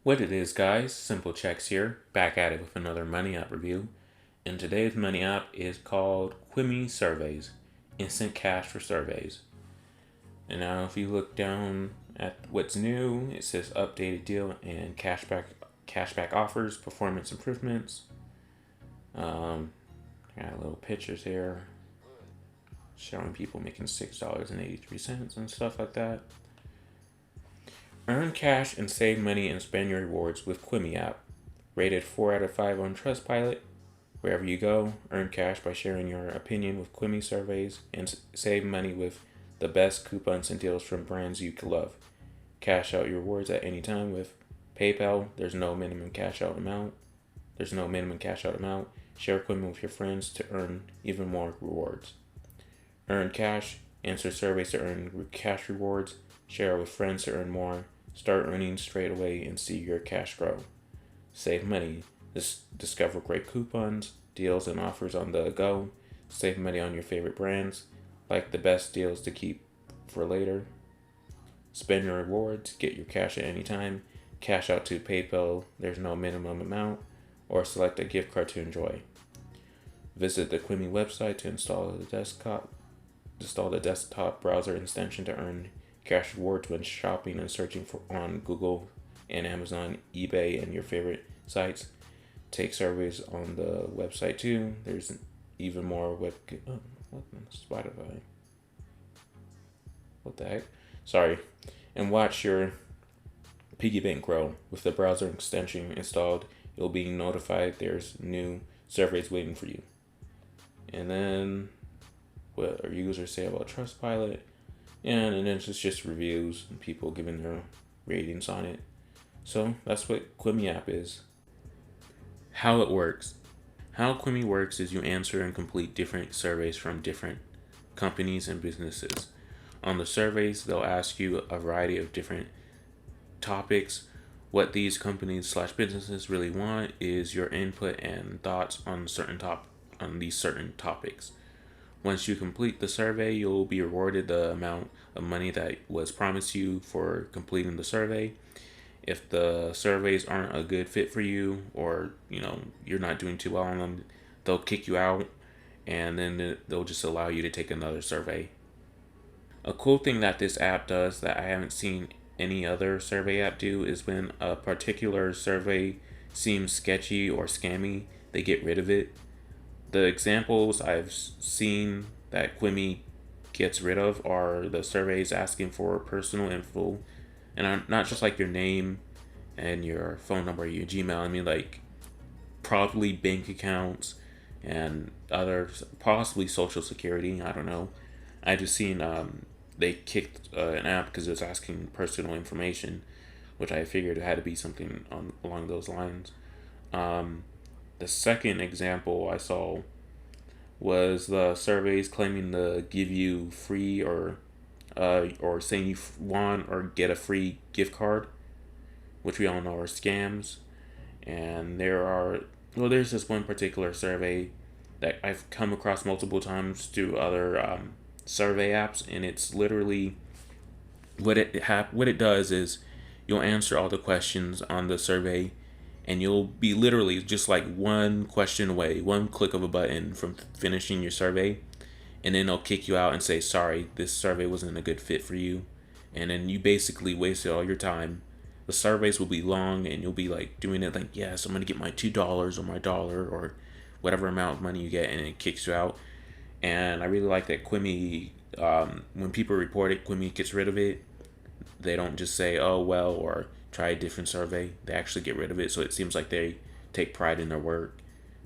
What it is, guys, Simple Checks here, back at it with another Money App review. And today's Money App is called Qmee Surveys, Instant Cash for Surveys. And now if you look down at what's new, it says updated deal and cashback offers, performance improvements. Got little pictures here showing people making $6.83 and stuff like that. Earn cash and save money and spend your rewards with Quimmy app. Rated 4 out of 5 on Trustpilot. Wherever you go, earn cash by sharing your opinion with Qmee Surveys and save money with the best coupons and deals from brands you love. Cash out your rewards at any time with PayPal. There's no minimum cash out amount. Share Quimmy with your friends to earn even more rewards. Earn cash. Answer surveys to earn cash rewards. Share with friends to earn more. Start earning straight away and see your cash grow. Save money. Discover great coupons, deals, and offers on the go. Save money on your favorite brands. Like the best deals to keep for later. Spend your rewards. Get your cash at any time. Cash out to PayPal. There's no minimum amount. Or select a gift card to enjoy. Visit the Quimmy website to install the desktop browser extension to earn cash rewards when shopping and searching on Google and Amazon, eBay, and your favorite sites. Take surveys on the website too. There's even more Spotify. What the heck? Sorry. And watch your piggy bank grow. With the browser extension installed, you'll be notified there's new surveys waiting for you. And then what our users say about Trustpilot. And then it's just reviews and people giving their ratings on it. So that's what Quimmy app is. How it works. How Quimmy works is you answer and complete different surveys from different companies and businesses. On the surveys, they'll ask you a variety of different topics. What these companies/businesses really want is your input and thoughts on these certain topics. Once you complete the survey, you'll be rewarded the amount of money that was promised you for completing the survey. If the surveys aren't a good fit for you, or you're not doing too well on them, they'll kick you out, and then they'll just allow you to take another survey. A cool thing that this app does that I haven't seen any other survey app do is when a particular survey seems sketchy or scammy, they get rid of it. The examples I've seen that Quimmy gets rid of are the surveys asking for personal info, and not just like your name and your phone number, your Gmail. I mean, like probably bank accounts and other, possibly social security. I don't know. I just seen they kicked an app because it was asking personal information, which I figured it had to be something along those lines. The second example I saw was the surveys claiming to give you free or saying you want or get a free gift card, which we all know are scams. And there's this one particular survey that I've come across multiple times through other survey apps, and it's literally what it does is you'll answer all the questions on the survey, and you'll be literally just like one question away, one click of a button from finishing your survey. And then they'll kick you out and say, sorry, this survey wasn't a good fit for you. And then you basically wasted all your time. The surveys will be long, and you'll be like doing it like, yes, I'm going to get my $2 or my dollar or whatever amount of money you get, and it kicks you out. And I really like that Quimmy, when people report it, Quimmy gets rid of it. They don't just say, oh, well, or try a different survey. They actually get rid of it. So it seems like they take pride in their work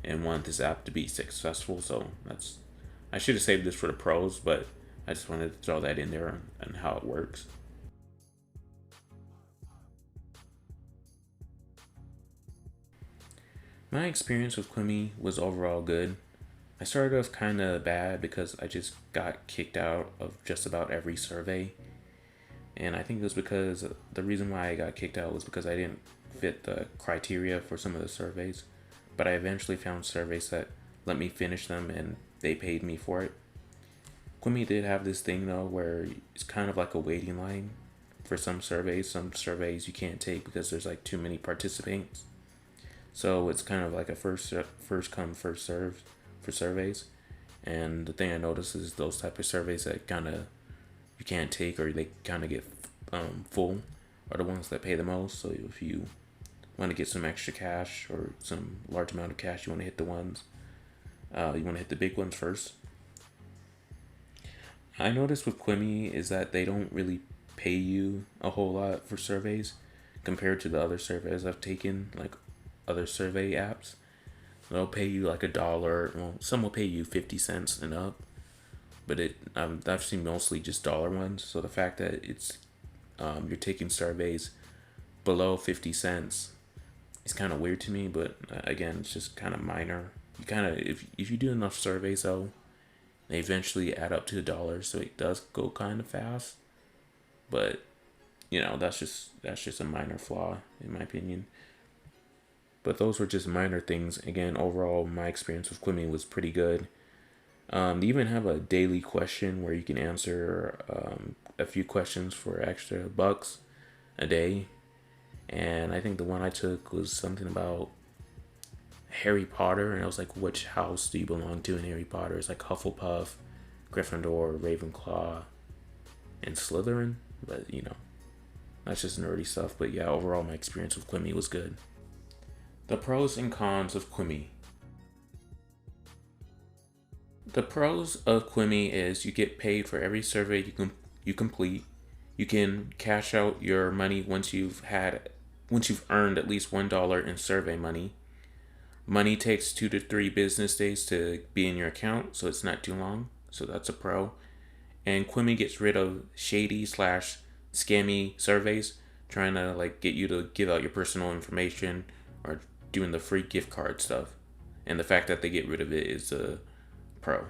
and want this app to be successful. So I should have saved this for the pros, but I just wanted to throw that in there and how it works. My experience with Quimmy was overall good. I started off kind of bad because I just got kicked out of just about every survey. And I think it was because the reason why I got kicked out was because I didn't fit the criteria for some of the surveys. But I eventually found surveys that let me finish them, and they paid me for it. Quimmy did have this thing though where it's kind of like a waiting line for some surveys. Some surveys you can't take because there's like too many participants. So it's kind of like a first come first serve for surveys. And the thing I noticed is those type of surveys that kind of you can't take or they kind of get full are the ones that pay the most. So if you want to get some extra cash or some large amount of cash, you want to hit the ones. You want to hit the big ones first. I noticed with Quimmy is that they don't really pay you a whole lot for surveys compared to the other surveys I've taken, like other survey apps. They'll pay you like $1. Well, some will pay you 50 cents and up, but I've seen mostly just dollar ones. So the fact that it's you're taking surveys below 50 cents is kind of weird to me. But again, it's just kind of minor. You kind of if you do enough surveys though, they eventually add up to $1, so it does go kind of fast. But that's just a minor flaw in my opinion. But those were just minor things. Again, overall, my experience with Quimmy was pretty good. They even have a daily question where you can answer a few questions for extra bucks a day. And I think the one I took was something about Harry Potter, and I was like, which house do you belong to in Harry Potter? It's like Hufflepuff, Gryffindor, Ravenclaw, and Slytherin. But that's just nerdy stuff. But yeah, overall, my experience with Quimmy was good. The pros and cons of Quimmy. The pros of Quimmy is you get paid for every survey you complete. You can cash out your money once you've earned at least $1 in survey money. Money takes 2 to 3 business days to be in your account, so it's not too long. So that's a pro. And Quimmy gets rid of shady/scammy surveys trying to like get you to give out your personal information or doing the free gift card stuff. And the fact that they get rid of it is a pro.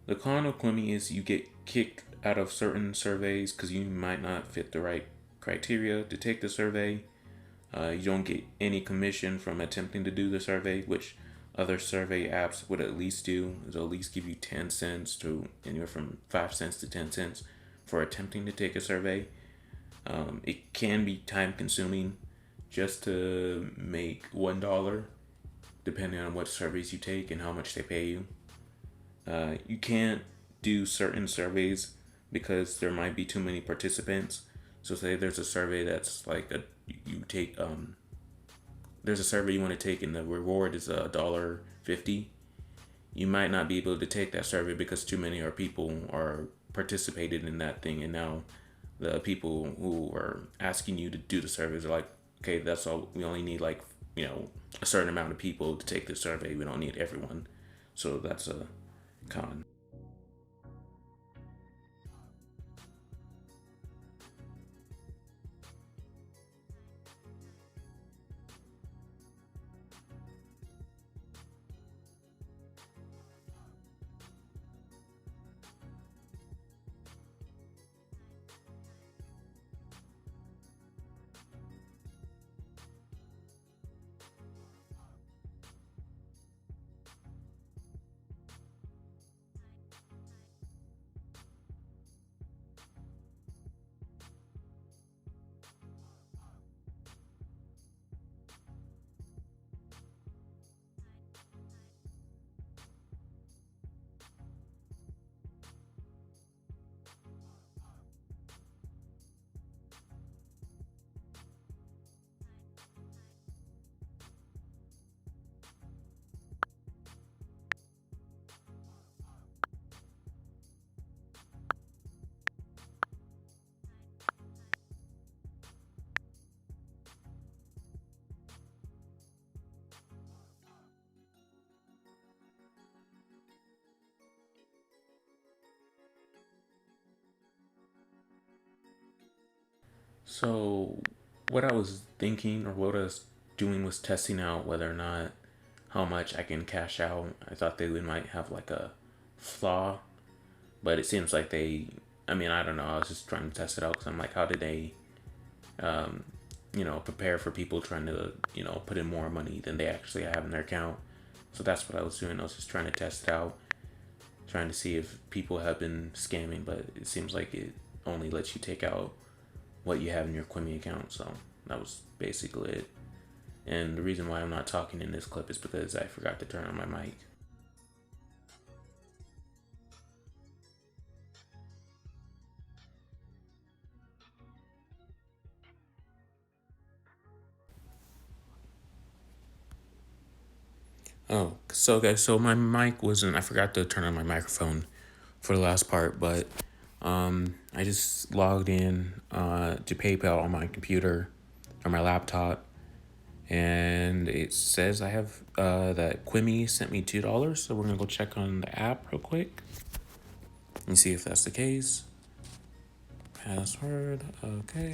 The con of Quimmy is you get kicked out of certain surveys because you might not fit the right criteria to take the survey. You don't get any commission from attempting to do the survey, which other survey apps would at least do. They'll at least give you 10 cents to anywhere from 5 cents to 10 cents for attempting to take a survey. It can be time consuming just to make $1, depending on what surveys you take and how much they pay you. You can't do certain surveys because there might be too many participants. So say there's a survey that's like there's a survey you want to take and the reward is $1.50. You might not be able to take that survey because too many people are participated in that thing, and now the people who are asking you to do the surveys are like, okay, that's all. We only need like a certain amount of people to take the survey. We don't need everyone. So that's a con. So what I was thinking or what I was doing was testing out whether or not how much I can cash out. I thought they might have like a flaw, but it seems like I mean, I don't know. I was just trying to test it out because I'm like, how did they, prepare for people trying to, put in more money than they actually have in their account? So that's what I was doing. I was just trying to test it out. trying to see if people have been scamming, but it seems like it only lets you take out what you have in your Quimmy account. So that was basically it. And the reason why I'm not talking in this clip is because I forgot to turn on my mic. Oh, so guys, so my mic wasn't, I forgot to turn on my microphone for the last part, but I just logged in to PayPal on my computer or my laptop, and it says I have that Quimmy sent me $2, so we're gonna go check on the app real quick and see if that's the case. Password, okay.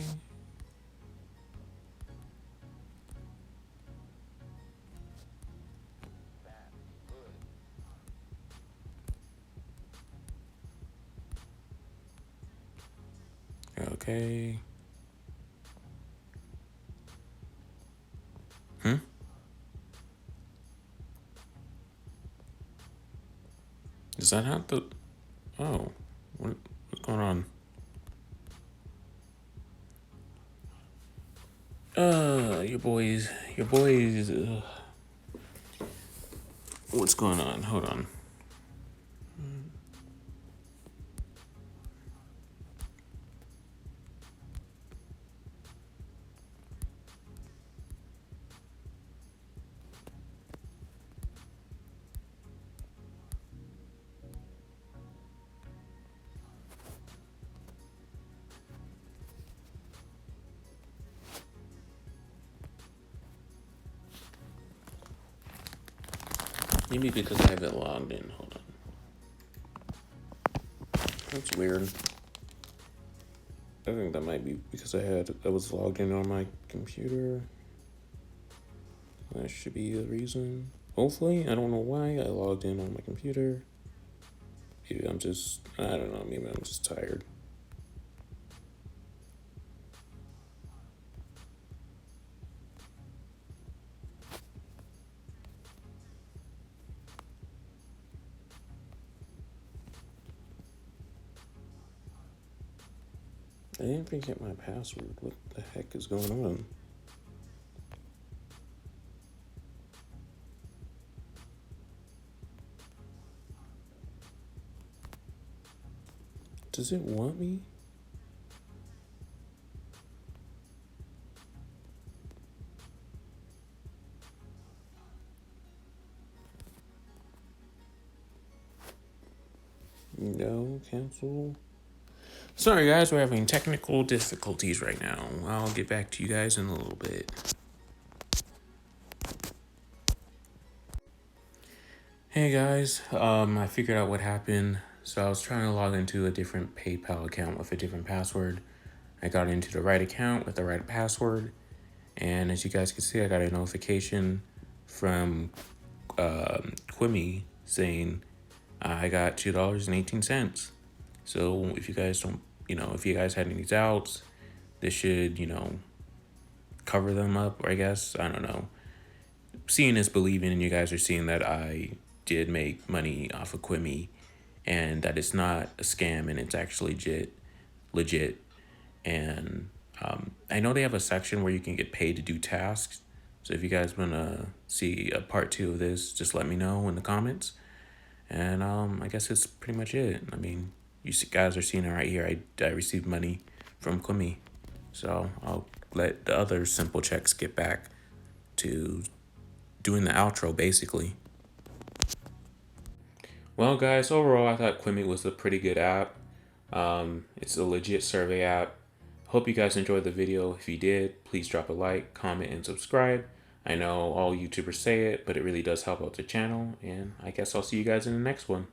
Okay. Does that have the, oh, what's going on? Your boys, what's going on? Hold on. Maybe because I haven't logged in. Hold on. That's weird. I think that might be because I was logged in on my computer. That should be the reason. Hopefully, I don't know why I logged in on my computer. Maybe I don't know, maybe I'm just tired. I didn't forget my password. What the heck is going on? Does it want me? No, cancel. Sorry guys, we're having technical difficulties right now. I'll get back to you guys in a little bit. Hey guys, I figured out what happened. So I was trying to log into a different PayPal account with a different password. I got into the right account with the right password, and as you guys can see, I got a notification from Quimmy saying I got $2.18. So if you guys don't, if you guys had any doubts, this should, cover them up, I guess. I don't know. Seeing is believing, and you guys are seeing that I did make money off of Quimmy, and that it's not a scam and it's actually legit. And I know they have a section where you can get paid to do tasks. So if you guys want to see a part 2 of this, just let me know in the comments. And I guess that's pretty much it. I mean, you guys are seeing it right here. I received money from Quimmy. So I'll let the other simple checks get back to doing the outro, basically. Well, guys, overall, I thought Quimmy was a pretty good app. It's a legit survey app. Hope you guys enjoyed the video. If you did, please drop a like, comment, and subscribe. I know all YouTubers say it, but it really does help out the channel. And I guess I'll see you guys in the next one.